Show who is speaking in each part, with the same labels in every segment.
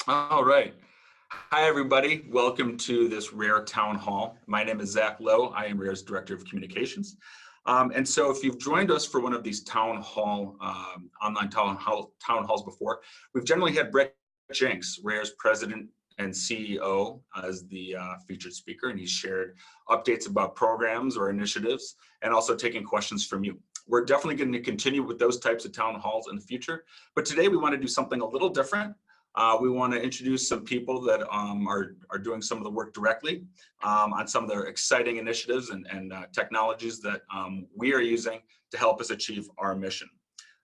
Speaker 1: All right. Hi, everybody. Welcome to this Rare Town Hall. My name is Zach Lowe. I am Rare's Director of Communications. And so if you've joined us for one of these online town halls before, we've generally had Brett Jenks, Rare's President and CEO, as the featured speaker, and he's shared updates about programs or initiatives and also taking questions from you. We're definitely going to continue with those types of town halls in the future, but today we want to do something a little different. We want to introduce some people that are doing some of the work directly on some of the exciting initiatives and technologies that we are using to help us achieve our mission.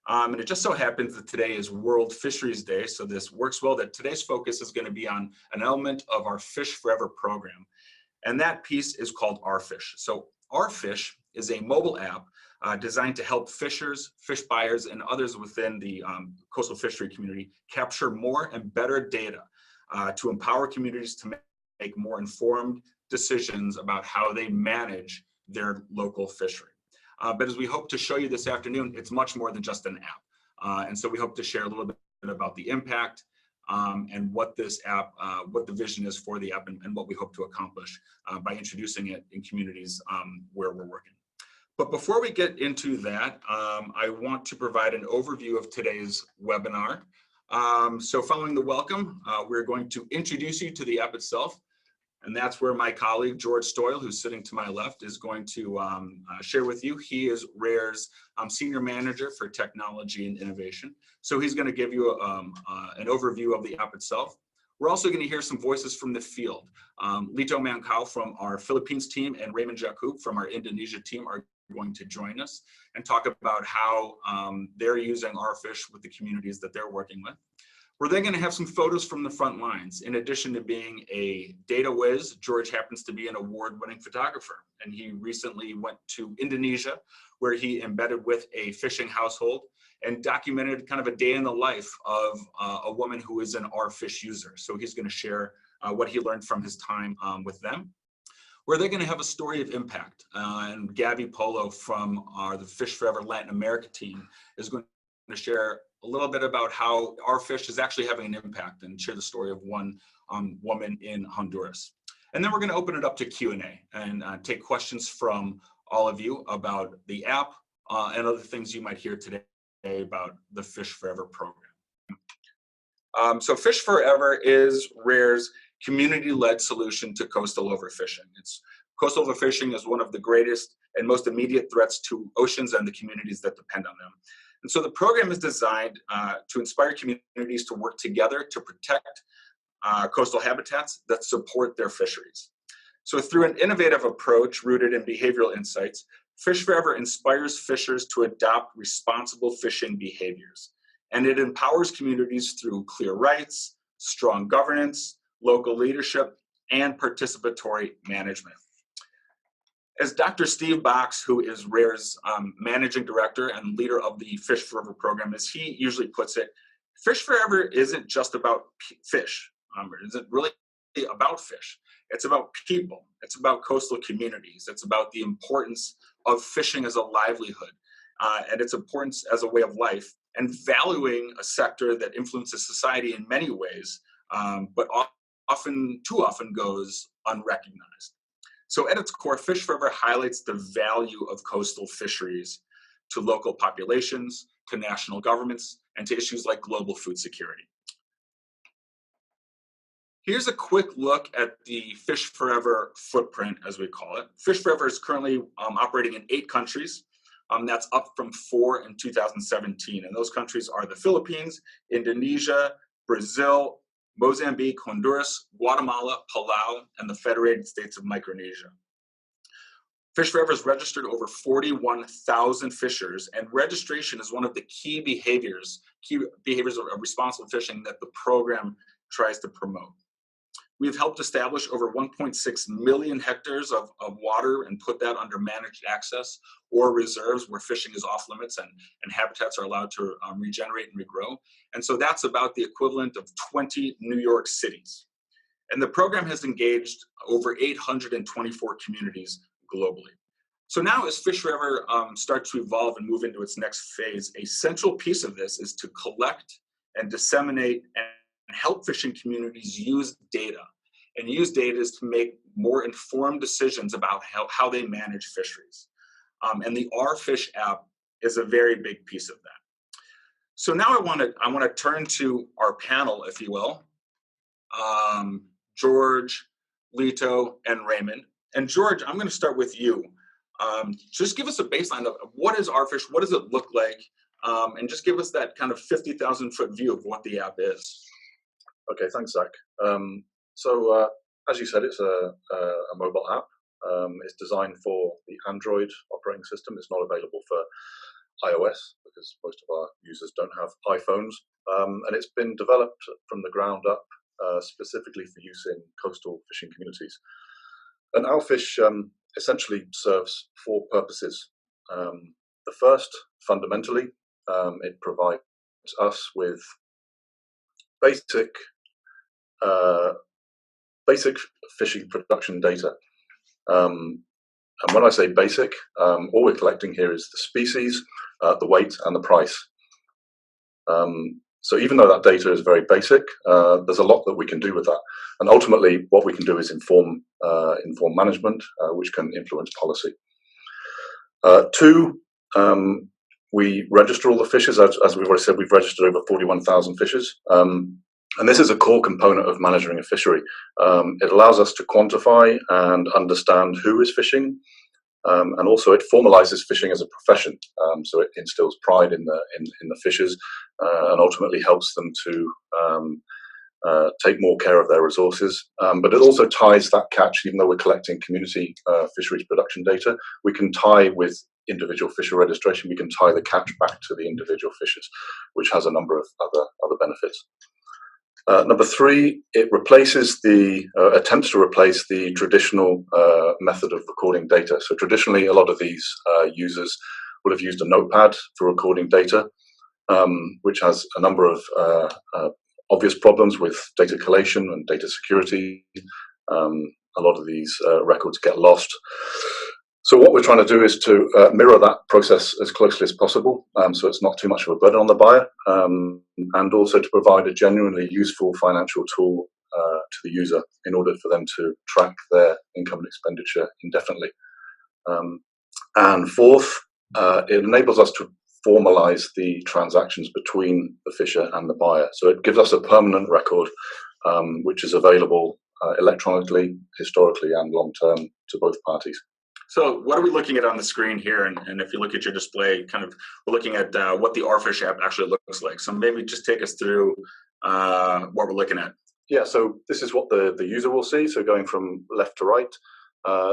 Speaker 1: And it just so happens that today is World Fisheries Day, so this works well that today's focus is going to be on an element of our Fish Forever program. And that piece is called OurFish. So OurFish is a mobile app designed to help fishers, fish buyers, and others within the coastal fishery community capture more and better data to empower communities to make more informed decisions about how they manage their local fishery. But as we hope to show you this afternoon, it's much more than just an app. And so we hope to share a little bit about the impact and what this app, what the vision is for the app and what we hope to accomplish by introducing it in communities where we're working. But before we get into that, I want to provide an overview of today's webinar. So following the welcome, we're going to introduce you to the app itself. And that's where my colleague, George Stoyle, who's sitting to my left, is going to share with you. He is RARE's Senior Manager for Technology and Innovation. So he's going to give you an overview of the app itself. We're also going to hear some voices from the field. Lito Mancao from our Philippines team and Raymond Jakub from our Indonesia team are going to join us and talk about how they're using OurFish with the communities that they're working with. We're then going to have some photos from the front lines. In addition to being a data whiz, George happens to be an award-winning photographer, and he recently went to Indonesia, where he embedded with a fishing household and documented kind of a day in the life of a woman who is an OurFish user. So he's going to share what he learned from his time with them. Where they're going to have a story of impact, and Gabi Polo from the Fish Forever Latin America team is going to share a little bit about how OurFish is actually having an impact and share the story of one woman in Honduras. And then we're going to open it up to Q&A and take questions from all of you about the app and other things you might hear today about the Fish Forever program. So Fish Forever is RARE's community-led solution to coastal overfishing. Coastal overfishing is one of the greatest and most immediate threats to oceans and the communities that depend on them. And so the program is designed to inspire communities to work together to protect coastal habitats that support their fisheries. So through an innovative approach rooted in behavioral insights, Fish Forever inspires fishers to adopt responsible fishing behaviors. And it empowers communities through clear rights, strong governance, local leadership, and participatory management. As Dr. Steve Box, who is RARE's managing director and leader of the Fish Forever program, as he usually puts it, Fish Forever isn't just about fish. It isn't really about fish. It's about people. It's about coastal communities. It's about the importance of fishing as a livelihood and its importance as a way of life, and valuing a sector that influences society in many ways, but too often goes unrecognized. So at its core, Fish Forever highlights the value of coastal fisheries to local populations, to national governments, and to issues like global food security. Here's a quick look at the Fish Forever footprint, as we call it. Fish Forever is currently operating in 8 countries. That's up from 4 in 2017. And those countries are the Philippines, Indonesia, Brazil, Mozambique, Honduras, Guatemala, Palau, and the Federated States of Micronesia. Fish Forever has registered over 41,000 fishers, and registration is one of the key behaviors of responsible fishing that the program tries to promote. We've helped establish over 1.6 million hectares of water and put that under managed access or reserves where fishing is off limits and habitats are allowed to regenerate and regrow. And so that's about the equivalent of 20 New York cities. And the program has engaged over 824 communities globally. So now as Fish Forever starts to evolve and move into its next phase, a central piece of this is to collect and disseminate and help fishing communities use data. And use data to make more informed decisions about how they manage fisheries. And the OurFish app is a very big piece of that. So now I want to turn to our panel, if you will. George, Lito, and Raymond. And George, I'm going to start with you. Just give us a baseline of what is OurFish, what does it look like, and just give us that kind of 50,000-foot view of what the app is.
Speaker 2: Okay, thanks, Zach. As you said, it's a mobile app. It's designed for the Android operating system. It's not available for iOS because most of our users don't have iPhones. And it's been developed from the ground up specifically for use in coastal fishing communities. And OurFish essentially serves four purposes. The first, fundamentally, it provides us with basic fishing production data. And when I say basic, all we're collecting here is the species, the weight, and the price. So even though that data is very basic, there's a lot that we can do with that. And ultimately, what we can do is inform management, which can influence policy. Two, we register all the fishes. As we've already said, we've registered over 41,000 fishes. And this is a core component of managing a fishery. It allows us to quantify and understand who is fishing, and also it formalizes fishing as a profession. So it instills pride in the fishers, and ultimately helps them to take more care of their resources. But it also ties that catch, even though we're collecting community fisheries production data, we can tie with individual fisher registration, we can tie the catch back to the individual fishers, which has a number of other benefits. Number three, it attempts to replace the traditional method of recording data. So traditionally, a lot of these users would have used a notepad for recording data, which has a number of obvious problems with data collation and data security. A lot of these records get lost. So what we're trying to do is to mirror that process as closely as possible, so it's not too much of a burden on the buyer, and also to provide a genuinely useful financial tool to the user in order for them to track their income and expenditure indefinitely. And fourth, it enables us to formalize the transactions between the fisher and the buyer. So it gives us a permanent record, which is available electronically, historically, and long-term to both parties.
Speaker 1: So what are we looking at on the screen here? And if you look at your display, we're looking at what the OurFish app actually looks like. So maybe just take us through what we're looking at.
Speaker 2: Yeah, so this is what the user will see. So going from left to right,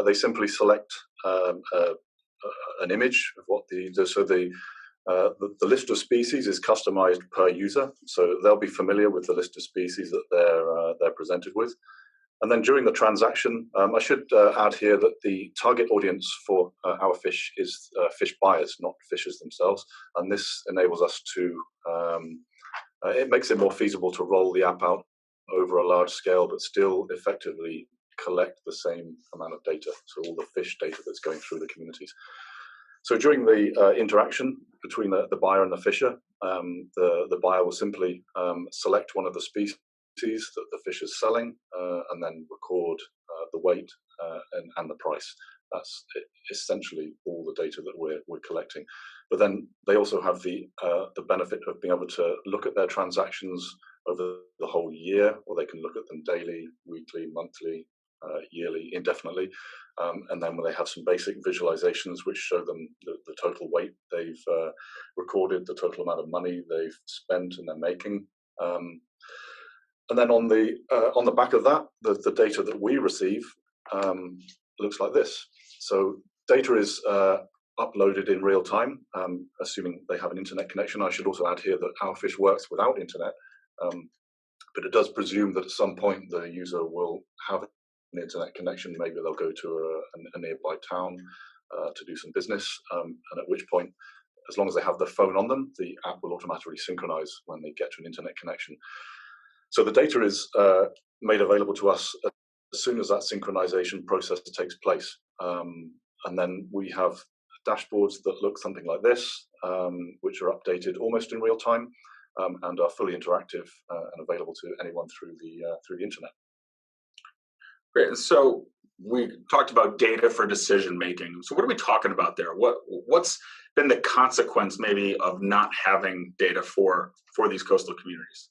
Speaker 2: they simply select an image of what the list of species is customized per user. So they'll be familiar with the list of species that they're presented with. And then during the transaction, I should add here that the target audience for OurFish is fish buyers, not fishers themselves. And this enables us to, it makes it more feasible to roll the app out over a large scale, but still effectively collect the same amount of data. So all the fish data that's going through the communities. So during the interaction between the buyer and the fisher, the buyer will simply select one of the species that the fish is selling, and then record the weight and the price. That's essentially all the data that we're collecting. But then they also have the benefit of being able to look at their transactions over the whole year, or they can look at them daily, weekly, monthly, yearly, indefinitely. And then when they have some basic visualizations which show them the total weight they've recorded, the total amount of money they've spent and they're making. And then on the back of that, the data that we receive looks like this. So data is uploaded in real time, assuming they have an internet connection. I should also add here that OurFish works without internet, but it does presume that at some point the user will have an internet connection. Maybe they'll go to a nearby town to do some business, and at which point, as long as they have their phone on them, the app will automatically synchronize when they get to an internet connection. So the data is made available to us as soon as that synchronization process takes place. And then we have dashboards that look something like this, which are updated almost in real time. and are fully interactive and available to anyone through the internet.
Speaker 1: Great. So we talked about data for decision making. So what are we talking about there? What's been the consequence maybe of not having data for these coastal communities?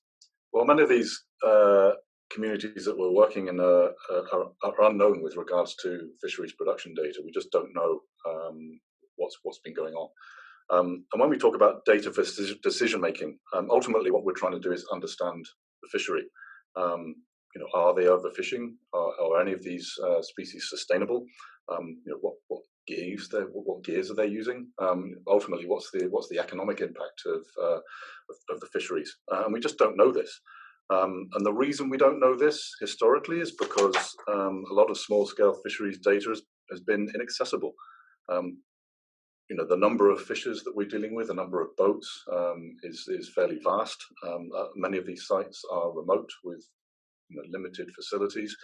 Speaker 2: Well, many of these communities that we're working in are unknown with regards to fisheries production data. We just don't know what's been going on. And when we talk about data for decision making, ultimately what we're trying to do is understand the fishery. Are they overfishing? Are any of these species sustainable? What gears are they using? Ultimately, what's the economic impact of the fisheries? And we just don't know this. And the reason we don't know this historically is because a lot of small-scale fisheries data has been inaccessible. The number of fishers that we're dealing with, the number of boats, is fairly vast. Many of these sites are remote with limited facilities,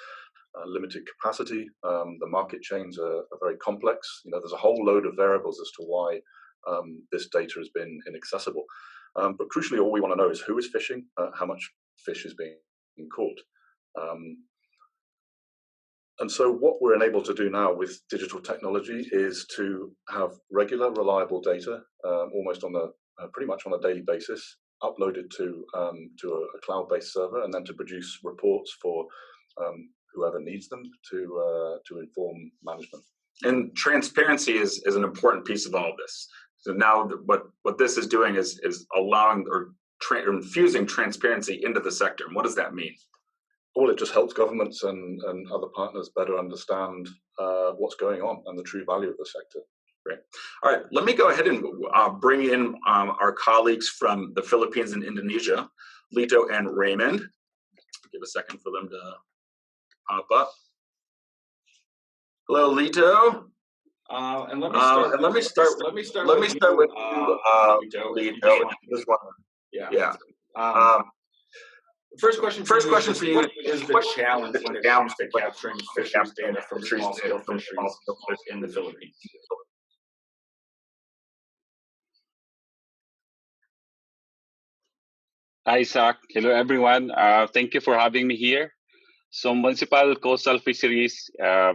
Speaker 2: limited capacity. The market chains are very complex. There's a whole load of variables as to why this data has been inaccessible. But crucially, all we want to know is who is fishing, how much fish is being caught. And so what we're enabled to do now with digital technology is to have regular, reliable data, almost pretty much on a daily basis, uploaded to a cloud-based server, and then to produce reports for whoever needs them to inform management.
Speaker 1: And transparency is an important piece of all of this. So now what this is doing is allowing or infusing transparency into the sector. And what does that mean?
Speaker 2: Well, it just helps governments and other partners better understand what's going on and the true value of the sector.
Speaker 1: Great. All right, let me go ahead and bring in our colleagues from the Philippines and Indonesia, Lito and Raymond. Give a second for them to pop up. Hello, Lito.
Speaker 3: And let me start with
Speaker 1: Lito.
Speaker 3: This one.
Speaker 1: Yeah.
Speaker 3: First question for you is what is the challenge when it comes to capturing fisheries data from small-scale fisheries in the Philippines?
Speaker 4: Hi, Zach. Hello, everyone. Thank you for having me here. So municipal coastal fisheries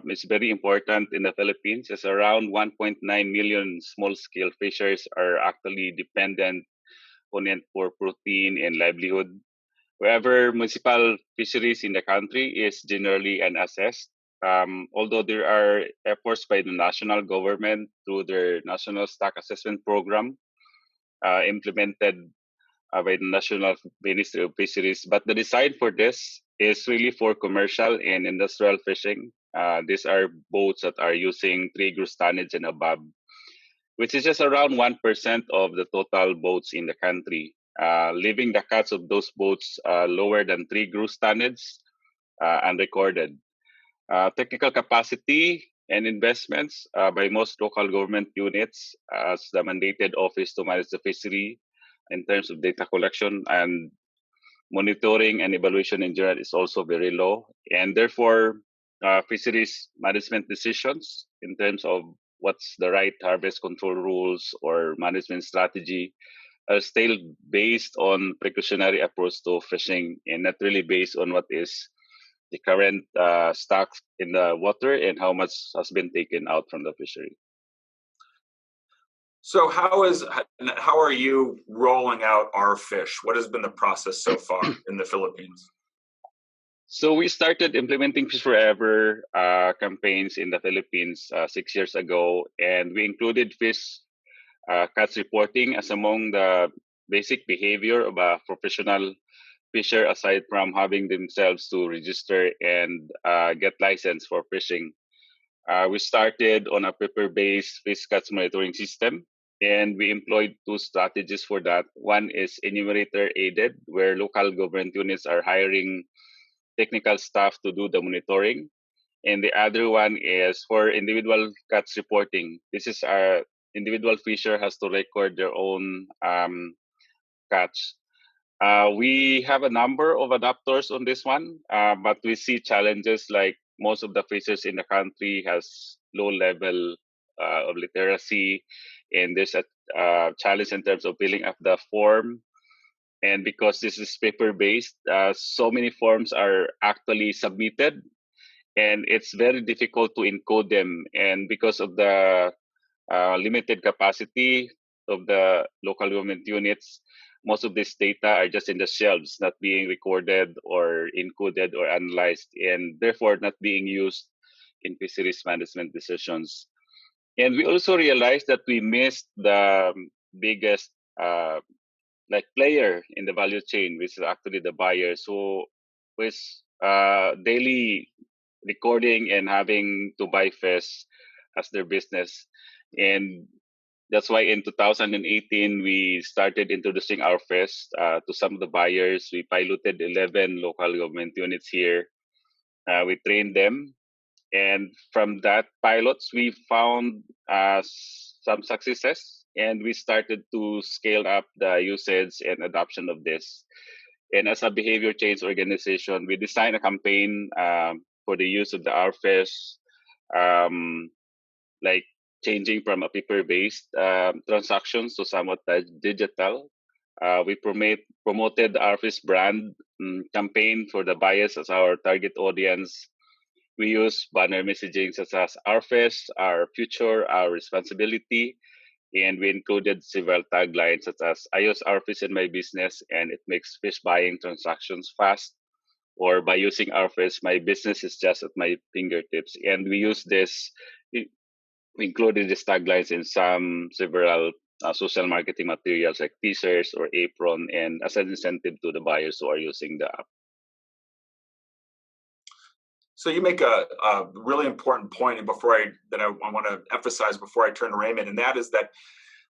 Speaker 4: is very important in the Philippines, as around 1.9 million small-scale fishers are actually dependent on it for protein and livelihood. However, municipal fisheries in the country is generally unassessed, although there are efforts by the national government through their National Stock Assessment Program implemented by the National Ministry of Fisheries. But the design for this is really for commercial and industrial fishing. These are boats that are using 3 gross tonnage and above, which is just around 1% of the total boats in the country, leaving the catch of those boats lower than 3 gross tonnage unrecorded. Technical capacity and investments by most local government units as the mandated office to manage the fishery in terms of data collection and monitoring and evaluation in general is also very low. And therefore, fisheries management decisions in terms of what's the right harvest control rules or management strategy are still based on precautionary approach to fishing and not really based on what is the current stock in the water and how much has been taken out from the fishery.
Speaker 1: So how are you rolling out OurFish? What has been the process so far in the Philippines?
Speaker 4: So we started implementing Fish Forever campaigns in the Philippines 6 years ago, and we included fish catch reporting as among the basic behavior of a professional fisher, aside from having themselves to register and get license for fishing. We started on a paper-based fish catch monitoring system, and we employed 2 strategies for that. One is enumerator-aided, where local government units are hiring technical staff to do the monitoring. And the other one is for individual catch reporting. This is our individual fisher has to record their own catch. We have a number of adapters on this one, but we see challenges like most of the fishers in the country has low level of literacy, and there's a challenge in terms of filling up the form And because this is paper-based, so many forms are actually submitted, and it's very difficult to encode them. And because of the limited capacity of the local government units, most of this data are just in the shelves, not being recorded or encoded or analyzed, and therefore not being used in fisheries management decisions. And we also realized that we missed the biggest player in the value chain, which is actually the buyers, who was daily recording and having to buy fish as their business. And that's why in 2018 we started introducing OurFish to some of the buyers. We piloted 11 local government units here. We trained them, and from that pilots we found some successes, and we started to scale up the usage and adoption of this. And as a behavior change organization, we designed a campaign for the use of the OurFish, like changing from a paper-based transactions to somewhat digital. We promoted the OurFish brand campaign for the buyers as our target audience. We use banner messaging such as OurFish, our future, our responsibility, and we included several taglines such as I use OurFish in my business and it makes fish buying transactions fast, or by using OurFish, my business is just at my fingertips. And we use this, we included these taglines in several social marketing materials like teasers or apron, and as an incentive to the buyers who are using the app.
Speaker 1: So you make a really important point, and I want to emphasize before I turn to Raymond, and that is that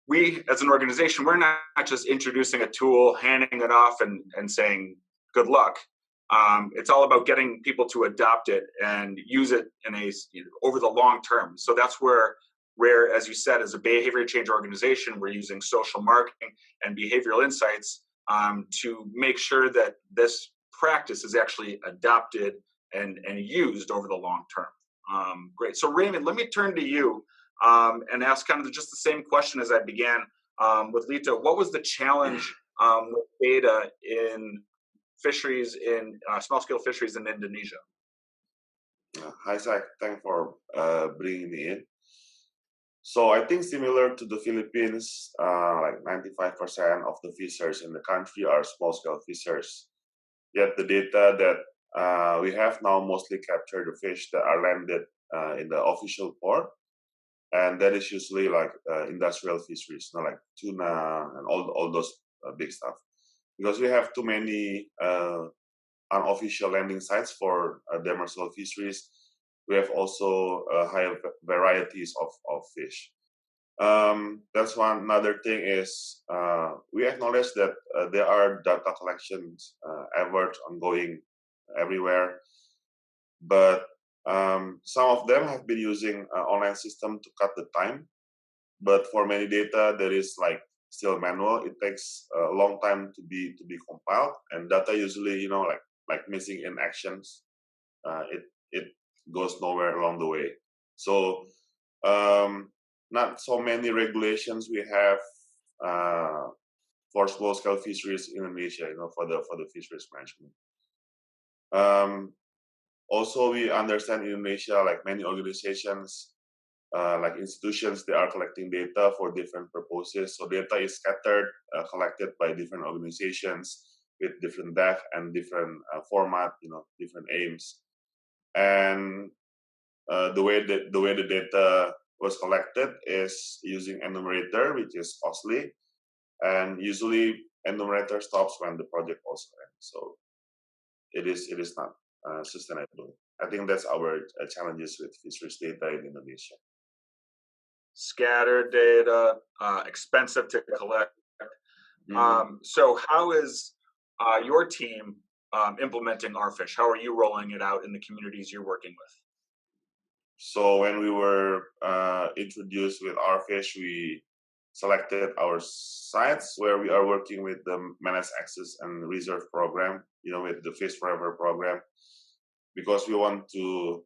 Speaker 1: we, as an organization, we're not just introducing a tool, handing it off, and saying good luck. It's all about getting people to adopt it and use it over the long term. So that's where Rare, as you said, as a behavior change organization, we're using social marketing and behavioral insights to make sure that this practice is actually adopted and used over the long term. Great. So Raymond, let me turn to you and ask kind of just the same question as I began with Lito. What was the challenge with data in fisheries, in small-scale fisheries in Indonesia?
Speaker 5: Hi, Zach. Thanks for bringing me in. So I think similar to the Philippines, like 95% of the fishers in the country are small-scale fishers. Yet the data that we have now mostly capture the fish that are landed in the official port, and that is usually like industrial fisheries, like tuna and all those big stuff. Because we have too many unofficial landing sites for demersal fisheries, we have also high varieties of fish. That's one. Another thing is we acknowledge that there are data collections efforts ongoing everywhere, but some of them have been using online system to cut the time. But for many data, there is like still manual. It takes a long time to be compiled, and data usually, like missing in actions. It goes nowhere along the way. So not so many regulations we have for small scale fisheries in Indonesia, for the fisheries management. Also, we understand in Indonesia, like many organizations, like institutions, they are collecting data for different purposes. So data is scattered, collected by different organizations with different depth and different format, different aims. And the way the data was collected is using enumerator, which is costly, and usually enumerator stops when the project also ends. So it is not sustainable. I think that's our challenges with fisheries data in Indonesia.
Speaker 1: Scattered data, expensive to collect. So how is your team implementing OurFish? How are you rolling it out in the communities you're working with?
Speaker 5: So when we were introduced with OurFish, we selected our sites where we are working with the Managed Access and Reserve program, with the Fish Forever program, because we want to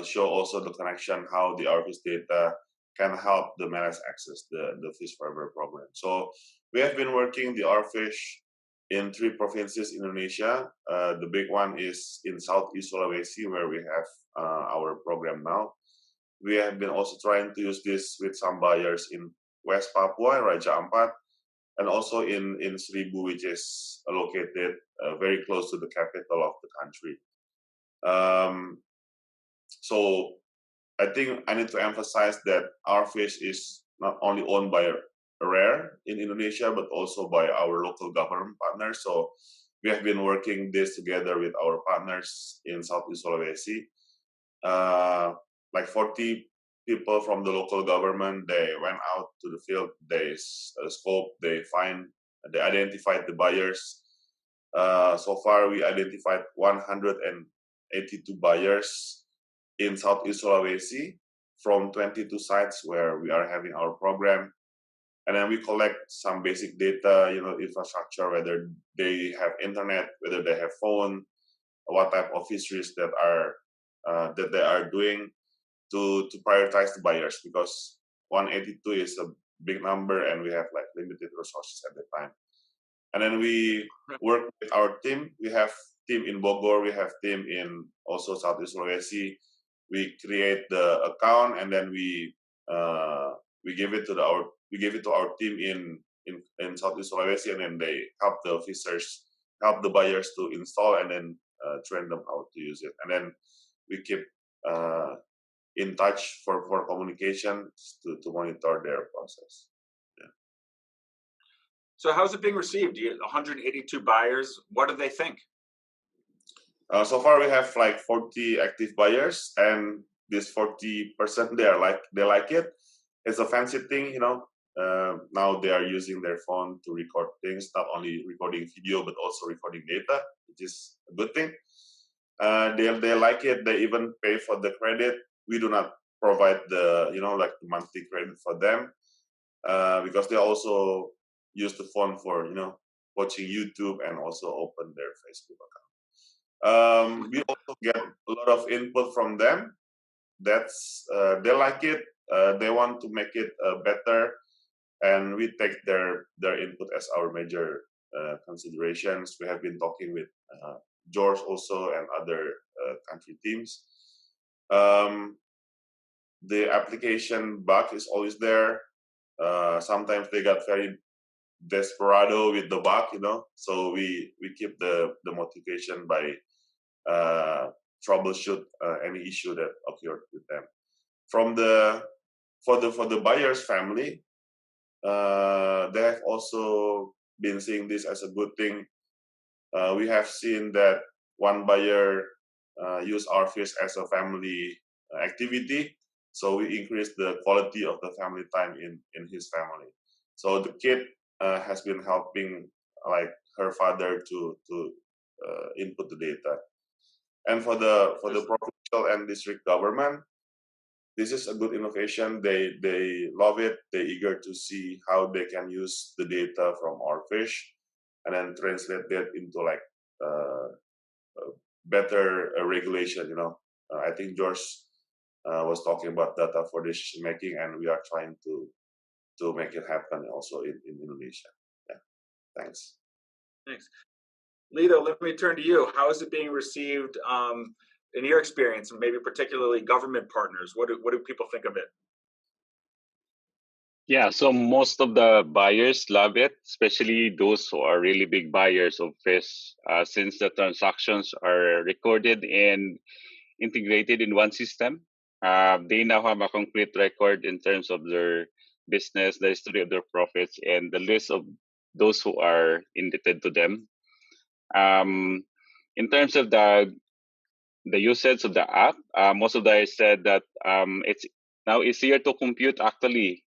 Speaker 5: show also the connection, how the OurFish data can help the Managed Access, the Fish Forever program. So we have been working the OurFish in 3 provinces in Indonesia. The big one is in Southeast Sulawesi, where we have our program now. We have been also trying to use this with some buyers in West Papua, Raja Ampat, and also in Seribu, which is located very close to the capital of the country. So I think I need to emphasize that OurFish is not only owned by Rare in Indonesia, but also by our local government partners. So we have been working this together with our partners in Southeast Sulawesi. Like 40 people from the local government, they went out to the field, they scoped, they identified the buyers. So far, we identified 182 buyers in Southeast Sulawesi from 22 sites where we are having our program. And then we collect some basic data, infrastructure, whether they have internet, whether they have phone, what type of fisheries that they are doing to prioritize the buyers, because 182 is a big number and we have like limited resources at the time. And then we work with our team. We have team in Bogor, we have team in also Southeast Sulawesi. We create the account and then we give it to our team in Southeast Sulawesi, and then they help the officers, help the buyers to install and then train them how to use it. And then we keep in touch for communication to monitor their process. Yeah.
Speaker 1: So how's it being received? 182 buyers, what do they think?
Speaker 5: So far we have like 40 active buyers, and this 40% they like it. It's a fancy thing, now they are using their phone to record things, not only recording video, but also recording data, which is a good thing. They like it. They even pay for the credit. We do not provide the the monthly credit for them because they also use the phone for watching YouTube and also open their Facebook account. We also get a lot of input from them. That's they like it. They want to make it better, and we take their input as our major considerations. We have been talking with George also and other country teams. The application bug is always there. Sometimes they got very desperado with the bug, So we keep the motivation by troubleshoot any issue that occurred with them. For the buyer's family, they have also been seeing this as a good thing. We have seen that one buyer use OurFish as a family activity, so we increase the quality of the family time in his family. So the kid has been helping like her father to input the data. And for the provincial and district government, this is a good innovation. They love it. They're eager to see how they can use the data from OurFish and then translate that into like better regulation. I think George was talking about data for decision making, and we are trying to make it happen also in Indonesia. Yeah, thanks.
Speaker 1: Thanks, Lito. Let me turn to you. How is it being received in your experience, and maybe particularly government partners? What do people think of it?
Speaker 4: Yeah, so most of the buyers love it, especially those who are really big buyers of fish, since the transactions are recorded and integrated in one system. They now have a complete record in terms of their business, the history of their profits, and the list of those who are indebted to them. In terms of the usage of the app, most of them said that it's now easier to compute actually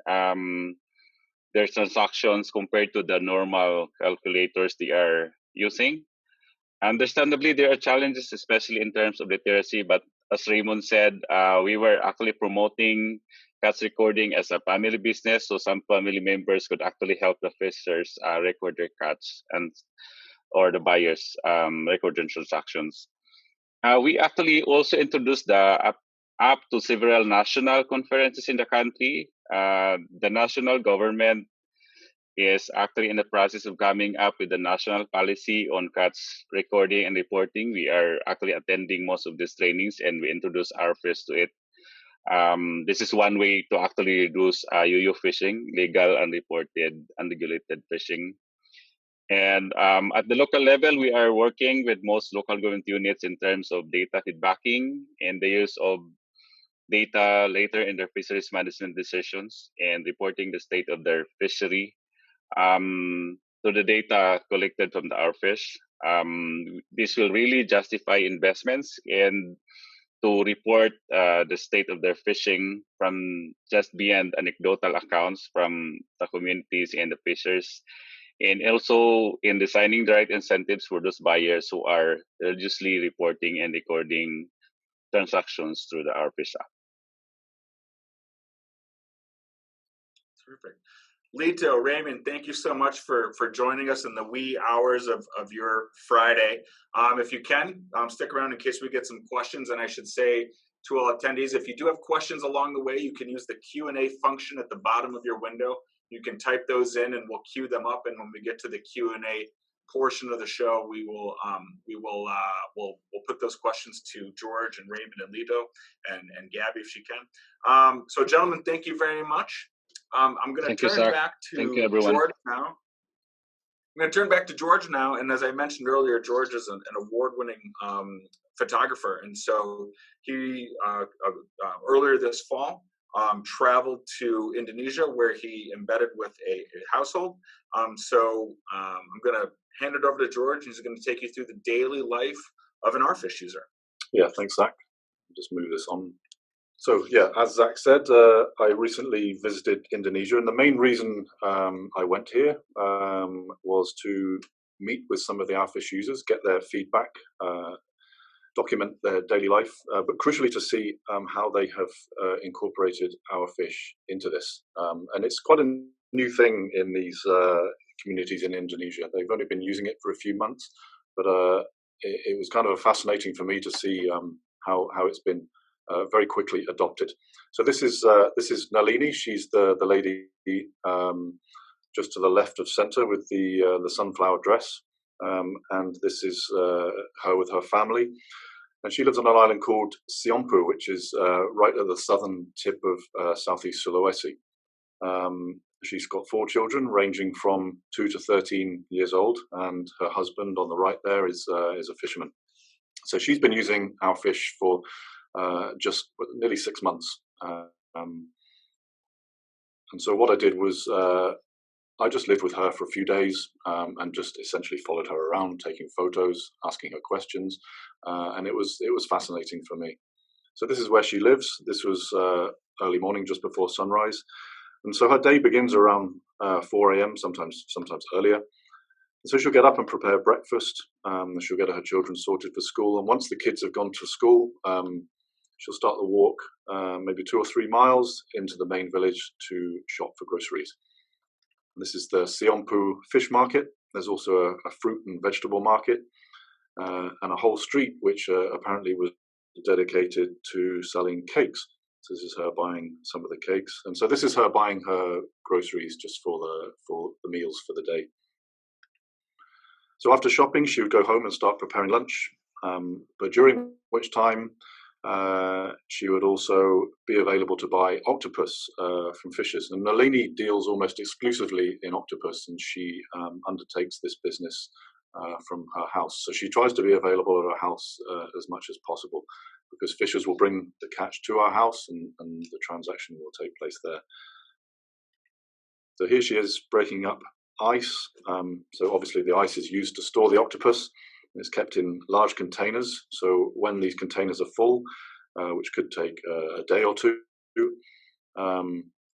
Speaker 4: their transactions compared to the normal calculators they are using. Understandably, there are challenges, especially in terms of literacy, but as Raymond said, we were actually promoting catch recording as a family business, so some family members could actually help the fishers record their catch or the buyers record their transactions. We actually also introduced the app to several national conferences in the country. The national government is actually in the process of coming up with a national policy on catch recording and reporting. We are actually attending most of these trainings, and we introduce OurFish to it. This is one way to actually reduce UU fishing, legal, unreported, unregulated fishing. And at the local level, we are working with most local government units in terms of data feedbacking and the use of data later in their fisheries management decisions and reporting the state of their fishery to the data collected from the OurFish. This will really justify investments and to report the state of their fishing from just beyond anecdotal accounts from the communities and the fishers, and also in designing the right incentives for those buyers who are religiously reporting and recording transactions through the OurFish app.
Speaker 1: Terrific. Lito, Raymond, thank you so much for joining us in the wee hours of your Friday. If you can, stick around in case we get some questions. And I should say to all attendees, if you do have questions along the way, you can use the Q&A function at the bottom of your window. You can type those in and we'll queue them up. And when we get to the Q&A portion of the show, we'll put those questions to George and Raymond and Lito and Gabi if she can. So gentlemen, thank you very much. I'm going to turn back to George now. I'm going to turn back to George now. And as I mentioned earlier, George is an award-winning photographer. And so he, earlier this fall, traveled to Indonesia where he embedded with a household. So I'm going to hand it over to George. He's going to take you through the daily life of an OurFish user.
Speaker 2: Yeah, thanks, Zach. I'll just move this on. So yeah, as Zach said, I recently visited Indonesia, and the main reason I went here was to meet with some of the OurFish users, get their feedback, document their daily life, but crucially to see how they have incorporated OurFish into this. And it's quite a new thing in these communities in Indonesia. They've only been using it for a few months, but it was kind of fascinating for me to see how it's been very quickly adopted. So this is Nalini. She's the lady just to the left of center with the sunflower dress, and this is her with her family. And she lives on an island called Siompu, which is right at the southern tip of Southeast Sulawesi. She's got 4 children, ranging from 2 to 13 years old, and her husband on the right there is a fisherman. So she's been using OurFish for just nearly 6 months. And so what I did was I just lived with her for a few days and just essentially followed her around, taking photos, asking her questions, and it was fascinating for me. So this is where she lives. This was early morning, just before sunrise, and so her day begins around 4 a.m. sometimes earlier. And so she'll get up and prepare breakfast. She'll get her children sorted for school, and once the kids have gone to school, she'll start the walk, maybe 2 or 3 miles into the main village to shop for groceries. And this is the Siompu fish market. There's also a fruit and vegetable market and a whole street which apparently was dedicated to selling cakes. So this is her buying some of the cakes. And so this is her buying her groceries just for the meals for the day. So after shopping, she would go home and start preparing lunch. But during which time, she would also be available to buy octopus from fishers. And Nalini deals almost exclusively in octopus, and she undertakes this business from her house. So she tries to be available at her house as much as possible, because fishers will bring the catch to our house and the transaction will take place there. So here she is breaking up ice. So obviously the ice is used to store the octopus. It's kept in large containers. So when these containers are full, which could take a day or two,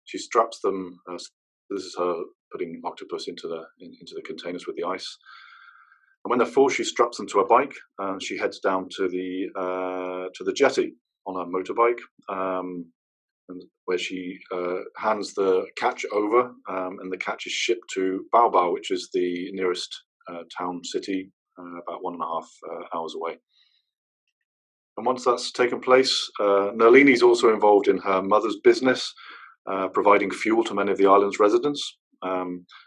Speaker 2: she straps them. This is her putting octopus into the containers with the ice. And when they're full, she straps them to a bike. She heads down to the jetty on a motorbike, and where she hands the catch over, and the catch is shipped to Baobao, which is the nearest town city, about 1.5 hours away. And once that's taken place, Nalini is also involved in her mother's business, providing fuel to many of the island's residents.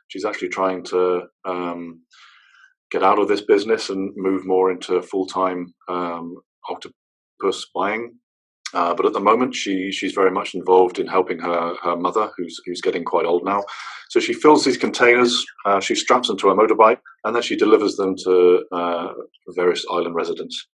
Speaker 2: She's actually trying to get out of this business and move more into full-time octopus buying. But at the moment, she's very much involved in helping her mother, who's getting quite old now. So she fills these containers, she straps them to a motorbike, and then she delivers them to various island residents.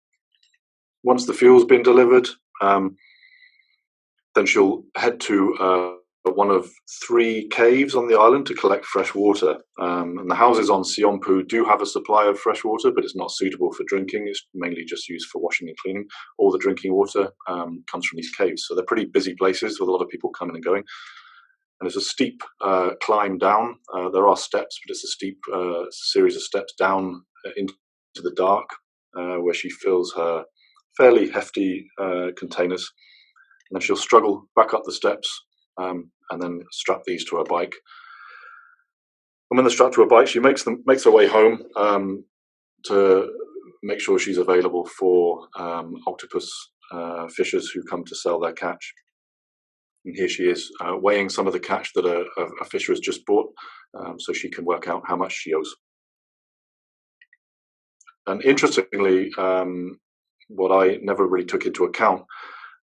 Speaker 2: Once the fuel's been delivered, then she'll head to one of 3 caves on the island to collect fresh water. And the houses on Siompu do have a supply of fresh water, but it's not suitable for drinking. It's mainly just used for washing and cleaning. All the drinking water comes from these caves. So they're pretty busy places with a lot of people coming and going. And it's a steep climb down. There are steps, but it's a steep series of steps down into the dark, where she fills her fairly hefty containers. And then she'll struggle back up the steps, and then strap these to her bike. And when they're strapped to her bike, she makes her way home to make sure she's available for octopus fishers who come to sell their catch. And here she is weighing some of the catch that a fisher has just bought, so she can work out how much she owes. And interestingly, what I never really took into account,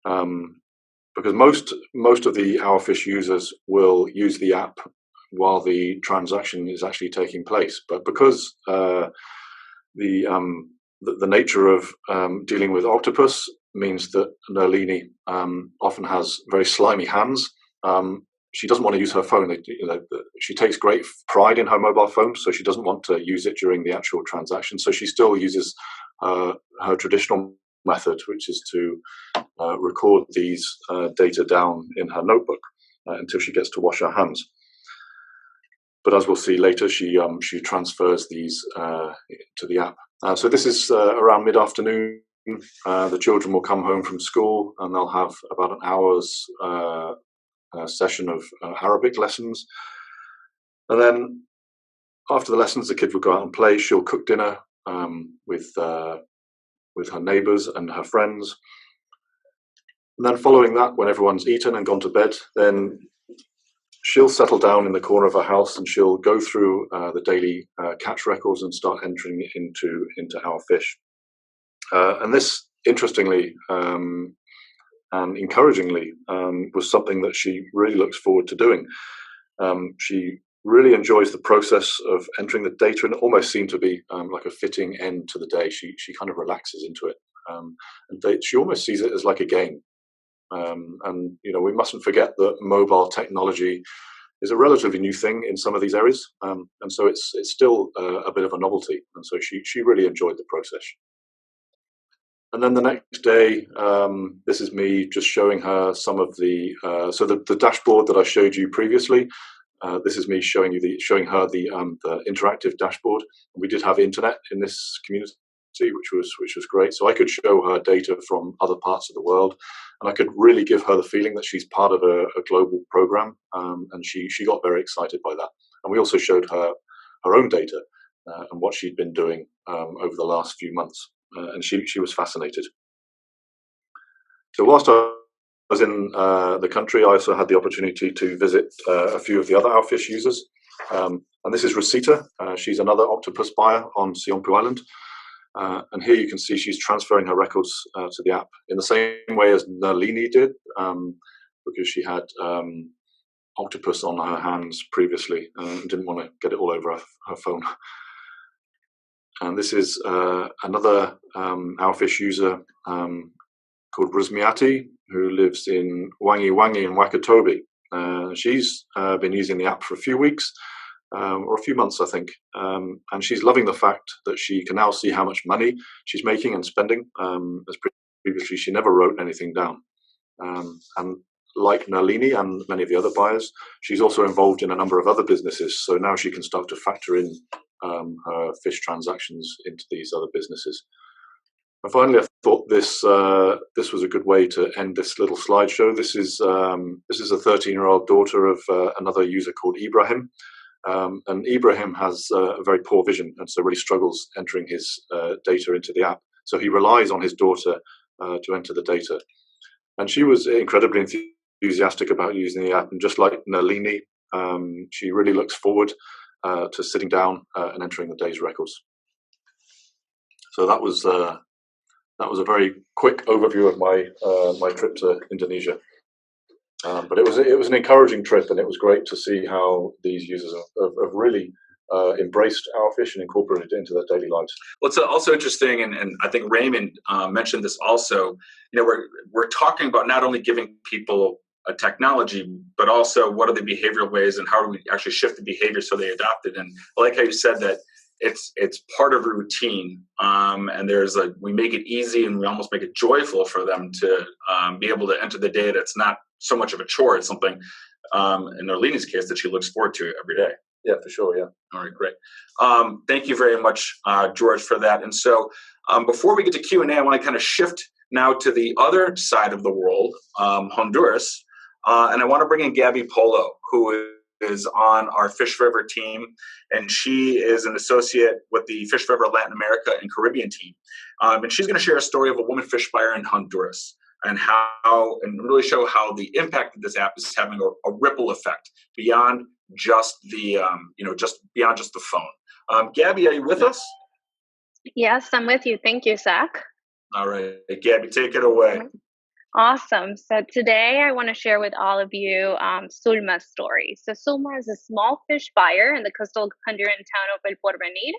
Speaker 2: because most of the OurFish users will use the app while the transaction is actually taking place, but because the nature of dealing with octopus means that Nalini often has very slimy hands. She doesn't want to use her phone. She takes great pride in her mobile phone, so she doesn't want to use it during the actual transaction. So she still uses her traditional method, which is to record these data down in her notebook until she gets to wash her hands. But as we'll see later, she transfers these to the app. So this is around mid-afternoon. The children will come home from school and they'll have about an hour's session of Arabic lessons. And then after the lessons, the kids will go out and play. She'll cook dinner with her neighbors and her friends. And then following that, when everyone's eaten and gone to bed, then she'll settle down in the corner of her house and she'll go through the daily catch records and start entering into OurFish. And this, interestingly and encouragingly, was something that she really looks forward to doing. She really enjoys the process of entering the data, and it almost seemed to be like a fitting end to the day. She kind of relaxes into it, and she almost sees it as like a game. And we mustn't forget that mobile technology is a relatively new thing in some of these areas, and so it's still a bit of a novelty. And so she really enjoyed the process. And then the next day, this is me just showing her some of the the dashboard that I showed you previously. This is me showing her the interactive dashboard. We did have internet in this community, which was great. So I could show her data from other parts of the world, and I could really give her the feeling that she's part of a global program. And she got very excited by that. And we also showed her her own data and what she'd been doing over the last few months. And she was fascinated. So whilst I was in the country, I also had the opportunity to visit a few of the other OurFish users. And this is Rosita. She's another octopus buyer on Siompu Island. And here you can see she's transferring her records to the app in the same way as Nalini did, because she had octopus on her hands previously and didn't want to get it all over her phone. And this is another OurFish user called Rusmiati, who lives in Wang in Wakatobi. She's been using the app for a few weeks, or a few months, I think. And she's loving the fact that she can now see how much money she's making and spending. As previously, she never wrote anything down. And like Nalini and many of the other buyers, she's also involved in a number of other businesses. So now she can start to factor in her fish transactions into these other businesses. And finally, I thought this was a good way to end this little slideshow. This is a 13-year-old daughter of another user called Ibrahim. And Ibrahim has a very poor vision, and so really struggles entering his data into the app. So he relies on his daughter to enter the data. And she was incredibly enthusiastic about using the app. And just like Nalini, She really looks forward to sitting down and entering the day's records. So that was a very quick overview of my trip to Indonesia. But it was an encouraging trip, and it was great to see how these users have really embraced OurFish and incorporated it into their daily lives.
Speaker 1: Well, it's also interesting, and I think Raymond mentioned this also. You know, we're talking about not only giving people a technology, but also what are the behavioral ways and how do we actually shift the behavior so they adopt it. And I like how you said that it's part of a routine, and we make it easy and we almost make it joyful for them to be able to enter the data. It's not so much of a chore. It's something, in Arlene's case, that she looks forward to every day.
Speaker 2: Yeah, for sure. Yeah.
Speaker 1: All right, great. Thank you very much, George, for that. And so before we get to Q&A, I want to kind of shift now to the other side of the world, Honduras. And I want to bring in Gabi Polo, who is on our Fish Forever team. And she is an associate with the Fish Forever Latin America and Caribbean team. And she's going to share a story of a woman fish buyer in Honduras and really show how the impact of this app is having a ripple effect beyond just the beyond just the phone. Gabi, are you with us?
Speaker 6: Yes, I'm with you. Thank you, Zach.
Speaker 1: All right, Gabi, take it away.
Speaker 6: Awesome. So today I want to share with all of you Sulma's story. So Sulma is a small fish buyer in the coastal Honduran town of El Porvenir.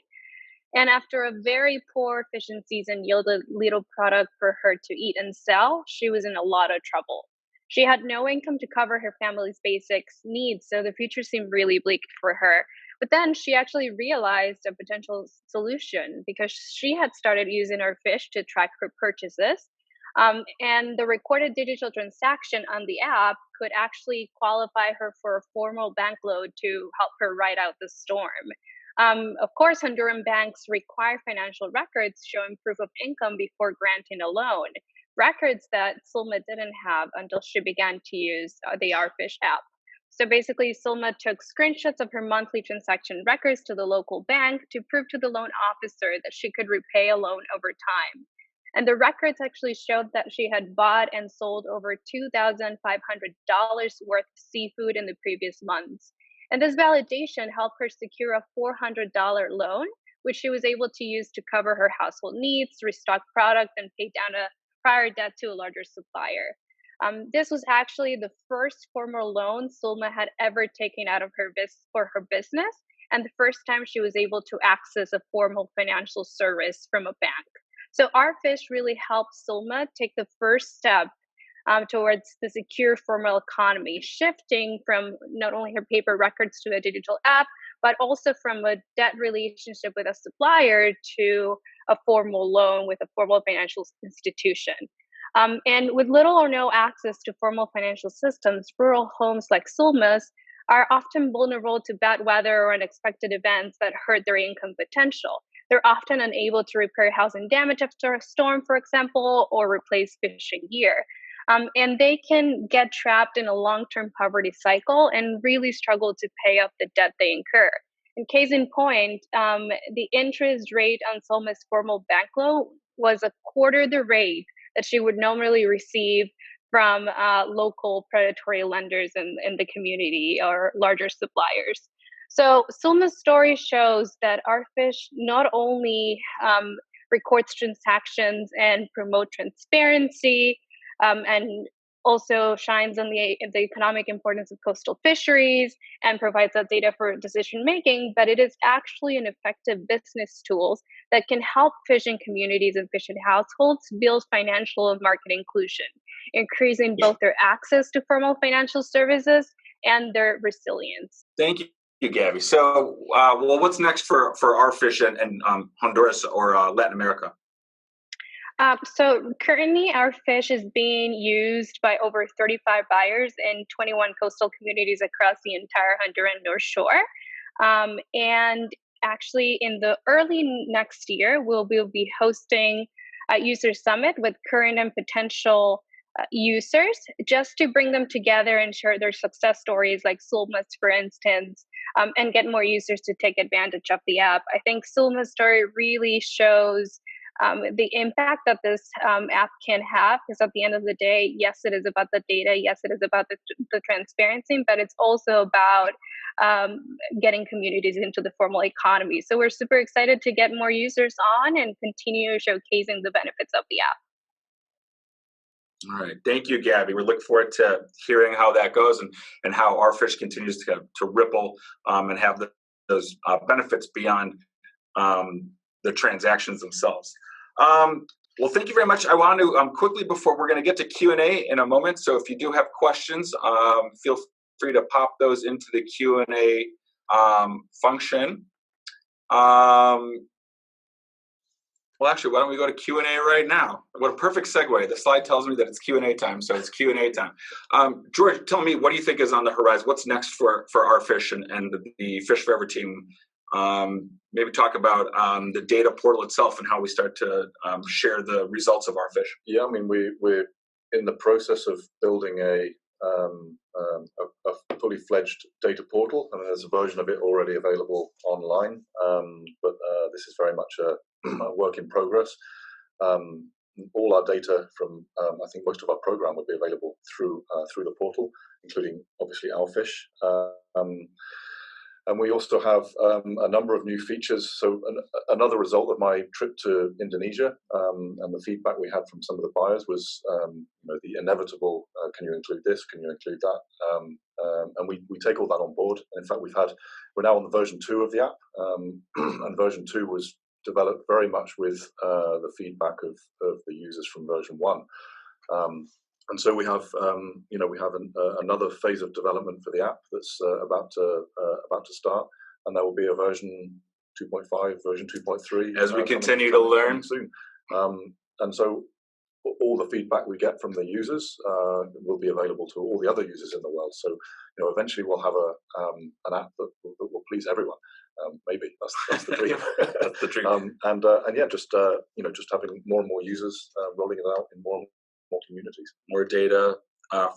Speaker 6: And after a very poor fishing season yielded little product for her to eat and sell, she was in a lot of trouble. She had no income to cover her family's basic needs, so the future seemed really bleak for her. But then she actually realized a potential solution because she had started using OurFish to track her purchases. And the recorded digital transaction on the app could actually qualify her for a formal bank loan to help her ride out the storm. Of course, Honduran banks require financial records showing proof of income before granting a loan, records that Sulma didn't have until she began to use the OurFish app. So basically, Sulma took screenshots of her monthly transaction records to the local bank to prove to the loan officer that she could repay a loan over time. And the records actually showed that she had bought and sold over $2,500 worth of seafood in the previous months. And this validation helped her secure a $400 loan, which she was able to use to cover her household needs, restock product, and pay down a prior debt to a larger supplier. This was actually the first formal loan Sulma had ever taken out of for her business, and the first time she was able to access a formal financial service from a bank. So OurFish really helped Sulma take the first step towards the secure formal economy, shifting from not only her paper records to a digital app, but also from a debt relationship with a supplier to a formal loan with a formal financial institution. And with little or no access to formal financial systems, rural homes like Sulma's are often vulnerable to bad weather or unexpected events that hurt their income potential. They're often unable to repair housing damage after a storm, for example, or replace fishing gear. And they can get trapped in a long-term poverty cycle and really struggle to pay off the debt they incur. In case in point, the interest rate on Sulma's formal bank loan was a quarter the rate that she would normally receive from local predatory lenders in the community or larger suppliers. So Sulma's story shows that OurFish not only records transactions and promote transparency, and also shines on the economic importance of coastal fisheries and provides that data for decision making, but it is actually an effective business tool that can help fishing communities and fishing households build financial and market inclusion, increasing both their access to formal financial services and their resilience.
Speaker 1: Thank you, Gabi. So, well, what's next for OurFish and Honduras or Latin America?
Speaker 6: So currently, OurFish is being used by over 35 buyers in 21 coastal communities across the entire Honduran North Shore. And actually, in the early next year, we'll be hosting a user summit with current and potential users, just to bring them together and share their success stories, like Sulma's, for instance, and get more users to take advantage of the app. I think Sulma's story really shows the impact that this app can have. Because at the end of the day, yes, it is about the data, yes, it is about the transparency, but it's also about getting communities into the formal economy. So we're super excited to get more users on and continue showcasing the benefits of the app.
Speaker 1: All right, thank you, Gabi. We look forward to hearing how that goes and how OurFish continues to ripple and have those benefits beyond the transactions themselves. Well, thank you very much. I want to quickly, before we're going to get to Q&A in a moment, so if you do have questions, feel free to pop those into the Q&A function. Well, actually, why don't we go to Q&A right now? What a perfect segue. The slide tells me that it's Q&A time, so it's Q&A time. George, tell me, what do you think is on the horizon? What's next for OurFish and the Fish Forever team? Maybe talk about the data portal itself and how we start to share the results of OurFish.
Speaker 2: Yeah, I mean, we're in the process of building a fully fledged data portal, and there's a version of it already available online. But this is very much a work in progress. All our data from, I think most of our program would be available through the portal, including obviously OurFish. And we also have a number of new features. So another result of my trip to Indonesia and the feedback we had from some of the buyers was the inevitable, can you include this, can you include that? And we take all that on board. And in fact, we're now on the version 2 of the app, and version 2 was developed very much with the feedback of the users from version 1. And so we have, another phase of development for the app that's about to start, and there will be a version 2.5, version 2.3
Speaker 1: as we continue to learn
Speaker 2: soon. And so all the feedback we get from the users will be available to all the other users in the world. So eventually we'll have an app that will please everyone. Maybe that's the dream.
Speaker 1: That's the dream.
Speaker 2: And yeah, just having more and more users rolling it out in more communities.
Speaker 1: More data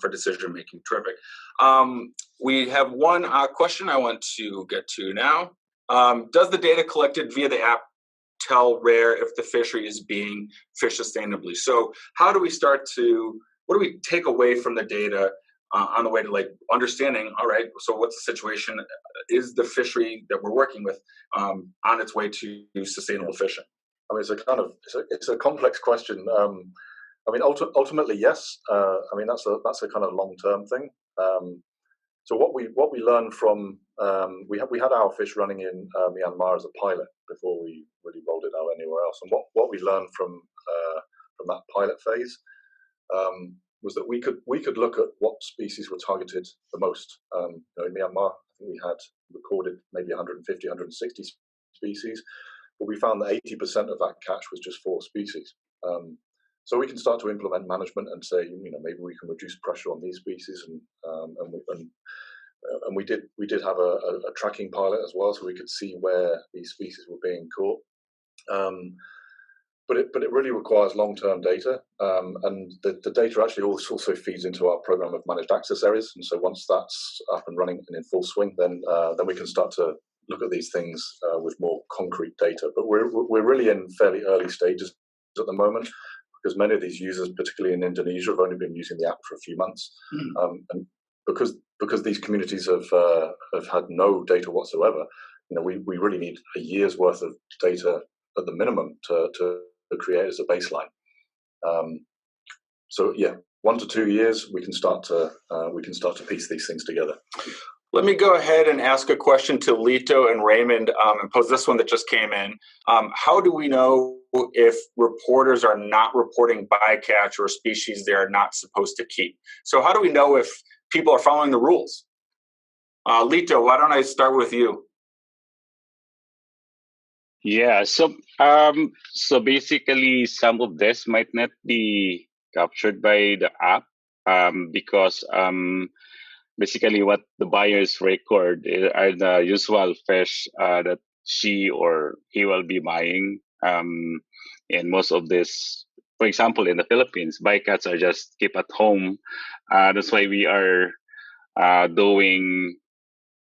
Speaker 1: for decision making. Terrific. We have one question I want to get to now. Does the data collected via the app tell RARE if the fishery is being fished sustainably? So how do we what do we take away from the data on the way to understanding, all right, so what's the situation? Is the fishery that we're working with on its way to sustainable fishing?
Speaker 2: I mean, it's a complex question. I mean, ultimately, yes. I mean, that's a kind of long-term thing. So what we learned from we had OurFish running in Myanmar as a pilot before we really rolled it out anywhere else. And what we learned from that pilot phase was that we could look at what species were targeted the most. In Myanmar, I think we had recorded maybe 150, 160 species, but we found that 80% of that catch was just 4 species. So we can start to implement management and say, maybe we can reduce pressure on these species, and we did have a tracking pilot as well, so we could see where these species were being caught. But it really requires long-term data, and the data actually also feeds into our program of managed access areas. And so once that's up and running and in full swing, then we can start to look at these things with more concrete data. But we're really in fairly early stages at the moment, because many of these users, particularly in Indonesia, have only been using the app for a few months. And because these communities have had no data whatsoever, we really need a year's worth of data at the minimum to create as a baseline. So yeah, 1 to 2 years, we can start to piece these things together.
Speaker 1: Let me go ahead and ask a question to Lito and Raymond, and pose this one that just came in. How do we know if reporters are not reporting bycatch or species they are not supposed to keep? So how do we know if people are following the rules? Lito, why don't I start with you?
Speaker 4: Yeah, so basically some of this might not be captured by the app because basically what the buyers record are the usual fish that she or he will be buying. And most of this, for example, in the Philippines, bycatch are just kept at home. That's why we are doing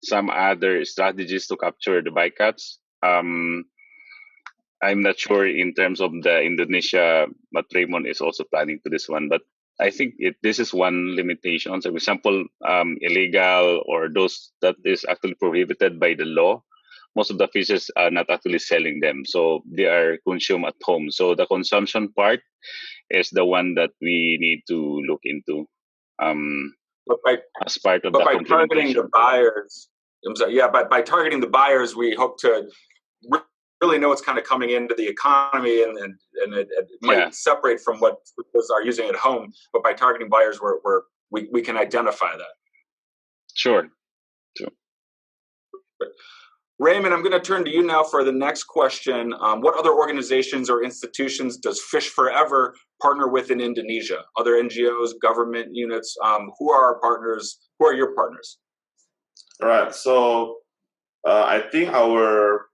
Speaker 4: some other strategies to capture the bycatch. I'm not sure in terms of the Indonesia, but Raymond is also planning to this one. But I think this is one limitation. So, for example, illegal or those that is actually prohibited by the law. Most of the fishes are not actually selling them, so they are consumed at home. So the consumption part is the one that we need to look into
Speaker 1: But by
Speaker 4: as part of
Speaker 1: but
Speaker 4: the
Speaker 1: by targeting the
Speaker 4: implementation.
Speaker 1: buyers, I'm sorry, yeah, by targeting the buyers, we hope to really know what's kind of coming into the economy, and it might
Speaker 4: Yeah,
Speaker 1: separate from what people are using at home. But by targeting buyers, we can identify that.
Speaker 4: sure.
Speaker 1: Raymond, I'm going to turn to you now for the next question. What other organizations or institutions does Fish Forever partner with in Indonesia? Other NGOs, government units? Who are our partners? Who are your partners?
Speaker 5: All right. So I think our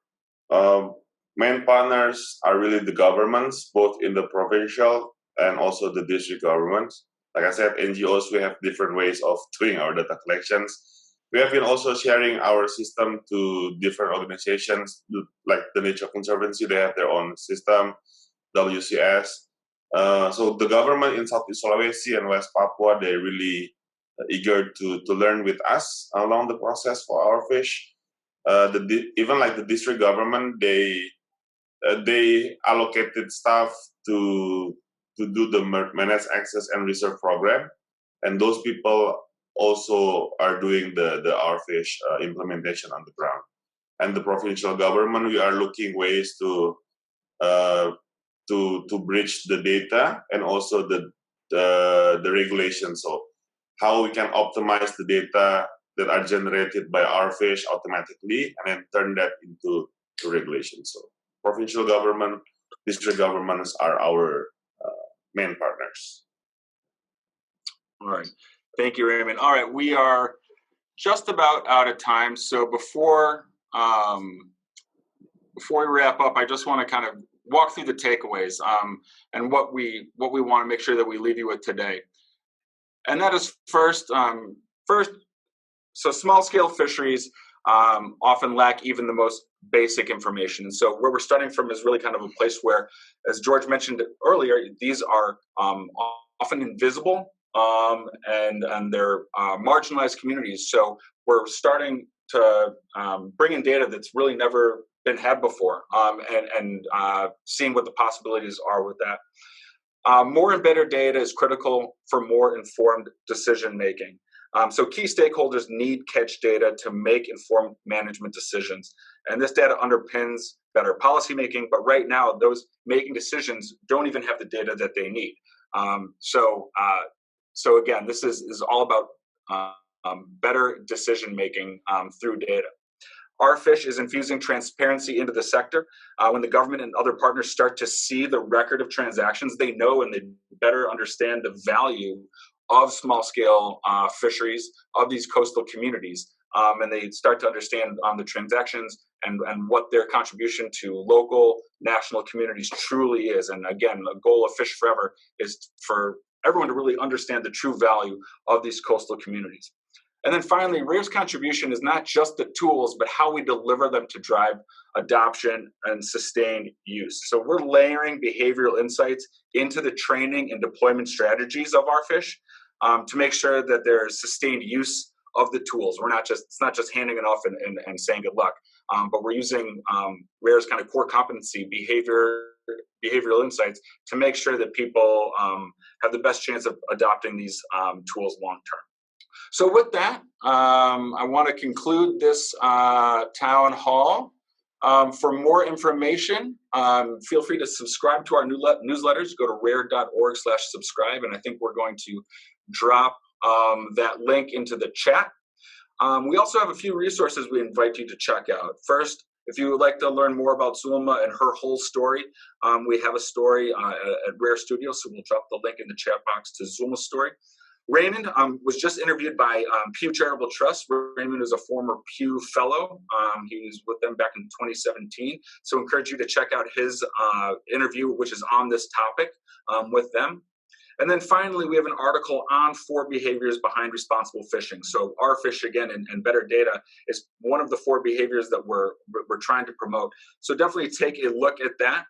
Speaker 5: main partners are really the governments, both in the provincial and also the district governments. Like I said, NGOs, we have different ways of doing our data collections. We have been also sharing our system to different organizations, like the Nature Conservancy. They have their own system, WCS. So the government in Southeast Sulawesi and West Papua, they're really eager to learn with us along the process for our fish. Even like the district government, they allocated staff to do the managed access and reserve program, and those people also are doing the OurFish implementation on the ground. And the provincial government, we are looking ways to bridge the data and also the regulations. So how we can optimize the data that are generated by OurFish automatically and then turn that into regulations. So provincial government, district governments are our main partners.
Speaker 1: All right. Thank you, Raymond. All right. We are just about out of time. So before we wrap up, I just want to kind of walk through the takeaways and what we want to make sure that we leave you with today. And that is first, so small-scale fisheries often lack even the most basic information. And so where we're starting from is really kind of a place where, as George mentioned earlier, these are often invisible and they're marginalized communities. So we're starting to bring in data that's really never been had before and seeing what the possibilities are with that. More and better data is critical for more informed decision making. So key stakeholders need catch data to make informed management decisions. And this data underpins better policymaking, but right now those making decisions don't even have the data that they need. So again, this is all about better decision making through data. OurFish is infusing transparency into the sector. When the government and other partners start to see the record of transactions, they know and they better understand the value of small-scale fisheries, of these coastal communities, and they start to understand the transactions and what their contribution to local, national communities truly is. And again, the goal of Fish Forever is for everyone to really understand the true value of these coastal communities. And then finally, RARE's contribution is not just the tools, but how we deliver them to drive adoption and sustained use. So we're layering behavioral insights into the training and deployment strategies of OurFish to make sure that there's sustained use of the tools. It's not just handing it off and saying good luck, but we're using RARE's kind of core competency, behavioral insights, to make sure that people have the best chance of adopting these tools long term. So with that, I want to conclude this town hall. For more information, feel free to subscribe to our newsletters. Go to rare.org/subscribe, and I think we're going to drop that link into the chat. We also have a few resources we invite you to check out. First, if you would like to learn more about Zulma and her whole story, we have a story at Rare Studios, so we'll drop the link in the chat box to Zulma's story. Raymond was just interviewed by Pew Charitable Trust. Raymond is a former Pew Fellow. He was with them back in 2017. So I encourage you to check out his interview, which is on this topic with them. And then finally, we have an article on 4 behaviors behind responsible fishing. So OurFish, again, and better data is one of the 4 behaviors that we're trying to promote. So definitely take a look at that.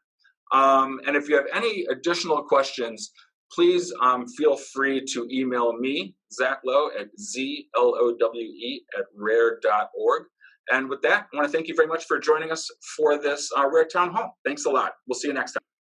Speaker 1: And if you have any additional questions, please feel free to email me, Zach Lowe, at zlowe@rare.org. And with that, I want to thank you very much for joining us for this Rare Town Hall. Thanks a lot. We'll see you next time.